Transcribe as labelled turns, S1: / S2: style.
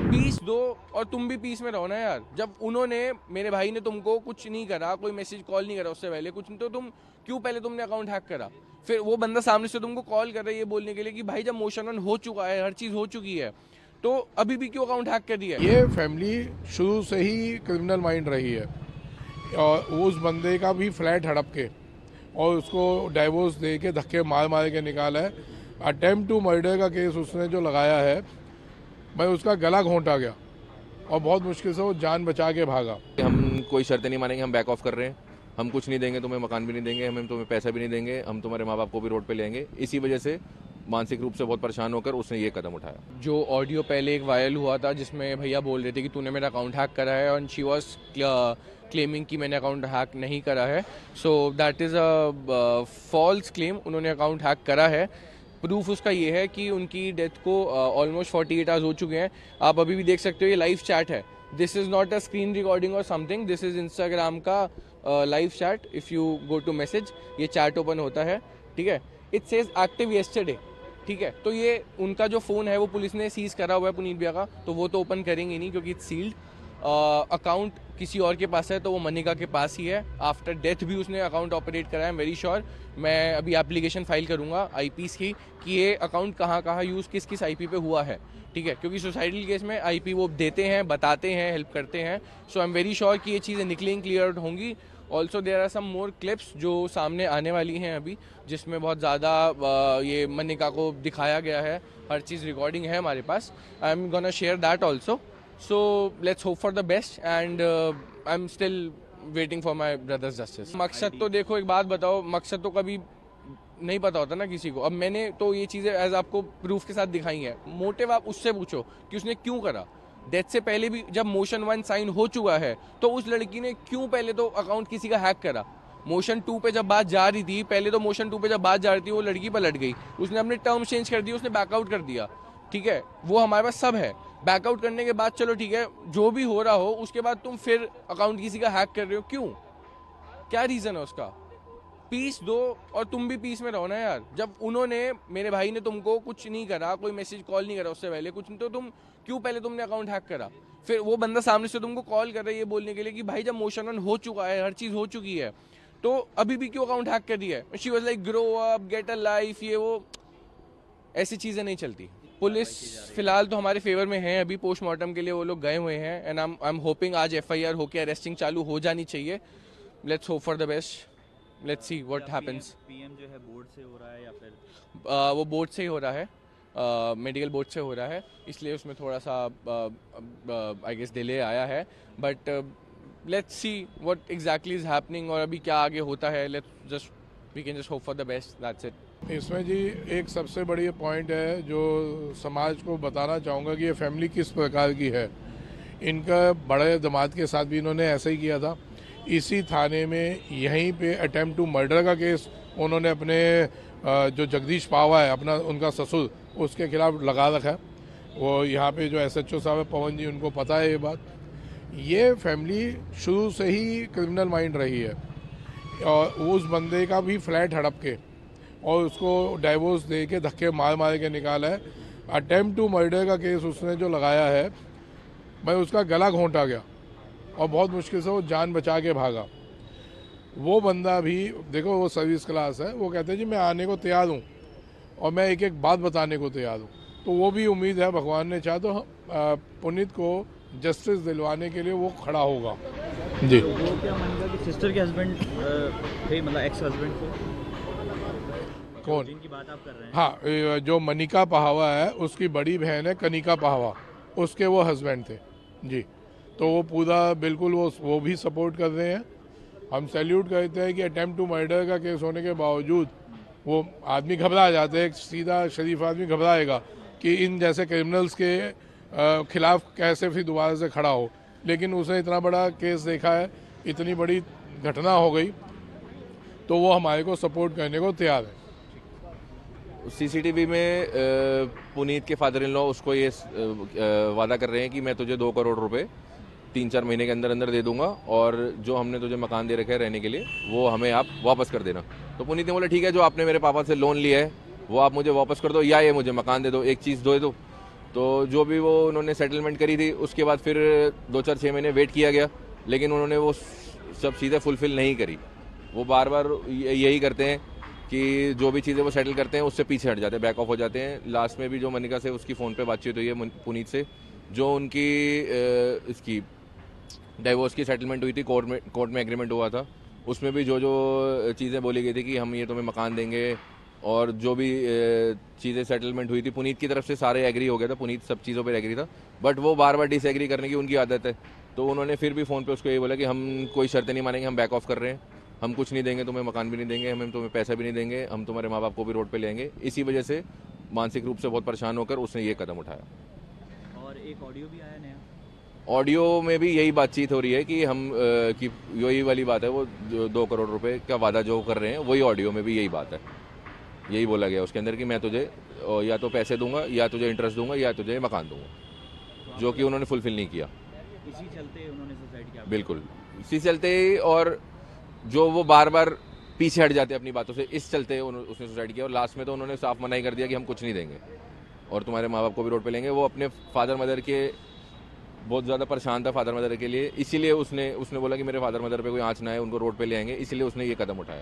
S1: Piece दो और तुम भी पीस में रहो ना यार। जब उन्होंने, मेरे भाई ने तुमको कुछ नहीं करा, कोई मैसेज कॉल नहीं करा उससे पहले कुछ नहीं, तो तुम क्यों पहले तुमने अकाउंट हैक करा? फिर वो बंदा सामने से तुमको कॉल कर रहा है ये बोलने के लिए कि भाई जब मोशन ऑन हो चुका है, हर चीज़ हो चुकी है, तो अभी भी क्यों अकाउंट हैक कर दिया है?
S2: ये फैमिली शुरू से ही क्रिमिनल माइंड रही है और उस बंदे का भी फ्लैट हड़प के और उसको डाइवोर्स दे के धक्के मार मार के निकाला है। अटेम्प्ट टू मर्डर का केस उसने जो लगाया है, मैं उसका गला घोंटा गया और बहुत मुश्किल से वो जान बचा के भागा।
S3: हम कोई शर्तें नहीं मानेंगे, हम बैक ऑफ कर रहे हैं, हम कुछ नहीं देंगे, तुम्हें मकान भी नहीं देंगे, हम तुम्हें पैसा भी नहीं देंगे, हम तुम्हारे माँ बाप को भी रोड पे लेंगे। इसी वजह से मानसिक रूप से बहुत परेशान होकर उसने ये कदम उठाया।
S1: जो ऑडियो पहले एक वायरल हुआ था जिसमें भैया बोल रहे थे कि तूने मेरा अकाउंट हैक करा है, और शी वॉज क्लेमिंग कि मैंने अकाउंट हैक नहीं करा है। So that is a false claim. उन्होंने अकाउंट हैक करा है। प्रूफ उसका ये है कि उनकी डेथ को ऑलमोस्ट 48 आवर्स हो चुके हैं। आप अभी भी देख सकते हो, ये लाइव चैट है। This is not a screen recording और समथिंग, दिस इज़ इंस्टाग्राम का live chat. If you go to message, ये चैट ओपन होता है, ठीक है। इट सेज एक्टिव येस्टरडे, ठीक है। तो ये उनका जो फ़ोन है वो पुलिस ने सीज करा हुआ है पुनीत भैया का, तो वो तो ओपन करेंगे नहीं क्योंकि इट्स सील्ड। अकाउंट किसी और के पास है, तो वो मनिका के पास ही है। आफ्टर डेथ भी उसने अकाउंट ऑपरेट करा है, वेरी श्योर। मैं अभी एप्लीकेशन फाइल करूंगा आईपीस की कि ये अकाउंट कहाँ कहाँ यूज़ किस किस आईपी पे हुआ है, ठीक है। क्योंकि सुसाइडल केस में आईपी वो देते हैं, बताते हैं, हेल्प करते हैं। So I am very sure कि ये चीज़ें निकलेंगी, क्लियर आउट होंगी। Also there are some more clips जो सामने आने वाली हैं अभी, जिसमें बहुत ज़्यादा ये मनिका को दिखाया गया है। हर चीज़ रिकॉर्डिंग है हमारे पास। I am gonna share that also. So let's hope for the best and I am still waiting for my brother's justice. मकसद तो देखो, एक बात बताओ, मकसद तो कभी नहीं पता होता ना किसी को। अब मैंने तो ये चीज़ें एज आपको प्रूफ के साथ दिखाई हैं। मोटिव आप उससे पूछो कि उसने क्यों करा। डेथ से पहले भी जब मोशन 1 साइन हो चुका है, तो उस लड़की ने क्यों पहले तो अकाउंट किसी का हैक करा? मोशन 2 पे जब बात जा रही थी, पहले तो मोशन 2 पे जब बात जा रही थी, वो लड़की पलट गई, उसने अपने टर्म्स चेंज कर दिए, उसने बैकआउट कर दिया, ठीक है। वो हमारे पास सब है। बैकआउट करने के बाद चलो ठीक है, जो भी हो रहा हो, उसके बाद तुम फिर अकाउंट किसी का हैक कर रहे हो, क्यों? क्या रीज़न है उसका? पीस दो और तुम भी पीस में रहो ना यार। जब उन्होंने, मेरे भाई ने तुमको कुछ नहीं करा, कोई मैसेज कॉल नहीं करा उससे पहले कुछ नहीं, तो तुम क्यों पहले तुमने अकाउंट हैक करा? फिर वो बंदा सामने से तुमको कॉल कर रहा है ये बोलने के लिए कि भाई जब मोशन ऑन हो चुका है, हर चीज़ हो चुकी है, तो अभी भी क्यों अकाउंट हैक कर दिया है? She was like grow up, get a life, ये वो ऐसी चीज़ें नहीं चलती। पुलिस फिलहाल तो हमारे फेवर में है। अभी पोस्टमार्टम के लिए वो लोग गए हुए हैं एंड आई एम होपिंग आज एफआईआर होके अरेस्टिंग चालू हो जानी चाहिए। Let's hope for the best, let's see what happens.
S4: PM जो है बोर्ड से हो रहा है या फिर
S1: वो बोर्ड से ही हो रहा है, मेडिकल बोर्ड से हो रहा है, इसलिए उसमें थोड़ा सा आई गेस डिले आया है। But let's see what exactly is happening और अभी क्या आगे होता है। Let's just we can just hope for the best, that's it.
S2: इसमें जी एक सबसे बड़ी पॉइंट है जो समाज को बताना चाहूँगा कि ये फैमिली किस प्रकार की है। इनका बड़े दामाद के साथ भी इन्होंने ऐसा ही किया था। इसी थाने में यहीं पे अटेम्प्ट टू मर्डर का केस उन्होंने अपने जो जगदीश पावा है, अपना उनका ससुर, उसके खिलाफ लगा रखा है। वो यहाँ पे जो एसएचओ साहब है पवन जी, उनको पता है ये बात। ये फैमिली शुरू से ही क्रिमिनल माइंड रही है और उस बंदे का भी फ्लैट हड़प के और उसको डाइवोर्स दे के धक्के मार मार के निकाला है। अटेम्प्ट टू मर्डर का केस उसने जो लगाया है, मैं उसका गला घोंटा गया और बहुत मुश्किल से वो जान बचा के भागा। वो बंदा भी देखो, वो सर्विस क्लास है, वो कहते हैं जी मैं आने को तैयार हूँ और मैं एक एक बात बताने को तैयार हूँ। तो वो भी उम्मीद है भगवान ने चाहा तो पुनीत को जस्टिस दिलवाने के लिए वो खड़ा होगा जी।
S4: तो वो क्या मानेगा कि सिस्टर के हस्बैंड थे, मतलब एक्स हस्बैंड थे,
S2: कौन?
S4: जिनकी बात आप कर रहे हैं?
S2: हाँ, जो मनिका पहावा है उसकी बड़ी बहन है कनिका पहावा, उसके वो हस्बैंड थे जी। तो वो पूरा बिल्कुल वो भी सपोर्ट कर रहे हैं। हम सैल्यूट करते हैं कि अटेम्प्ट टू मर्डर का केस होने के बावजूद वो आदमी घबरा जाते हैं। सीधा शरीफ आदमी घबराएगा कि इन जैसे क्रिमिनल्स के खिलाफ कैसे फिर दोबारा से खड़ा हो, लेकिन उसने इतना बड़ा केस देखा है, इतनी बड़ी घटना हो गई, तो वो हमारे को सपोर्ट करने को तैयार है।
S3: सीसीटीवी में पुनीत के फादर इन लॉ उसको ये वादा कर रहे हैं कि मैं तुझे 2 करोड़ रुपए 3-4 महीने के अंदर अंदर दे दूंगा और जो हमने तुझे मकान दे रखे हैं रहने के लिए वो हमें आप वापस कर देना। तो पुनीत ने बोला ठीक है, जो आपने मेरे पापा से लोन लिया है वो आप मुझे वापस कर दो या ये मुझे मकान दे दो, एक चीज़ दे दो। तो जो भी वो उन्होंने सेटलमेंट करी थी उसके बाद फिर 2-4-6 महीने वेट किया गया, लेकिन उन्होंने वो सब चीज़ें फुलफ़िल नहीं करी। वो बार बार यही करते हैं कि जो भी चीज़ें वो सेटल करते हैं उससे पीछे हट जाते हैं, बैक ऑफ हो जाते हैं। लास्ट में भी जो मनिका से उसकी फ़ोन पे बातचीत हुई है पुनीत से, जो उनकी इसकी डाइवोर्स की सेटलमेंट हुई थी, कोर्ट में एग्रीमेंट हुआ था, उसमें भी जो जो चीज़ें बोली गई थी कि हम ये तुम्हें मकान देंगे और जो भी चीज़ें सेटलमेंट हुई थी पुनीत की तरफ से सारे एग्री हो गया था, पुनीत सब चीज़ों पर एग्री था, बट वो बार बार डिसएग्री करने की उनकी आदत है। तो उन्होंने फिर भी फ़ोन पे उसको ये बोला कि हम कोई शर्तें नहीं मानेंगे, हम बैक ऑफ कर रहे हैं, हम कुछ नहीं देंगे तुम्हें, मकान भी नहीं देंगे, हम तुम्हें पैसा भी नहीं देंगे, हम तुम्हारे माँ बाप को भी रोड पे ले आएंगे। इसी वजह से मानसिक रूप से बहुत परेशान होकर उसने ये कदम उठाया।
S4: और एक ऑडियो भी आया नया।
S3: ऑडियो में भी यही बातचीत हो रही है कि हम कि यही वाली बात है, वो जो 2 करोड़ रुपए का वादा जो कर रहे हैं वही ऑडियो में भी यही बात है, यही बोला गया उसके अंदर कि मैं तुझे या तो पैसे दूंगा या तुझे इंटरेस्ट दूंगा या तुझे मकान दूंगा, जो कि उन्होंने फुलफिल नहीं किया।
S4: इसी चलते उन्होंने सुसाइड किया।
S3: बिल्कुल इसी चलते, और जो वो बार बार पीछे हट जाते अपनी बातों से, इस चलते उसने सुसाइड किया। और लास्ट में तो उन्होंने साफ मना ही कर दिया कि हम कुछ नहीं देंगे और तुम्हारे माँ बाप को भी रोड पे लेंगे। वो अपने फादर मदर के बहुत ज़्यादा परेशान था, फादर मदर के लिए, इसीलिए उसने बोला कि मेरे फादर मदर पे कोई आँच ना आए, उनको रोड पे ले आएंगे, इसीलिए उसने ये कदम उठाया।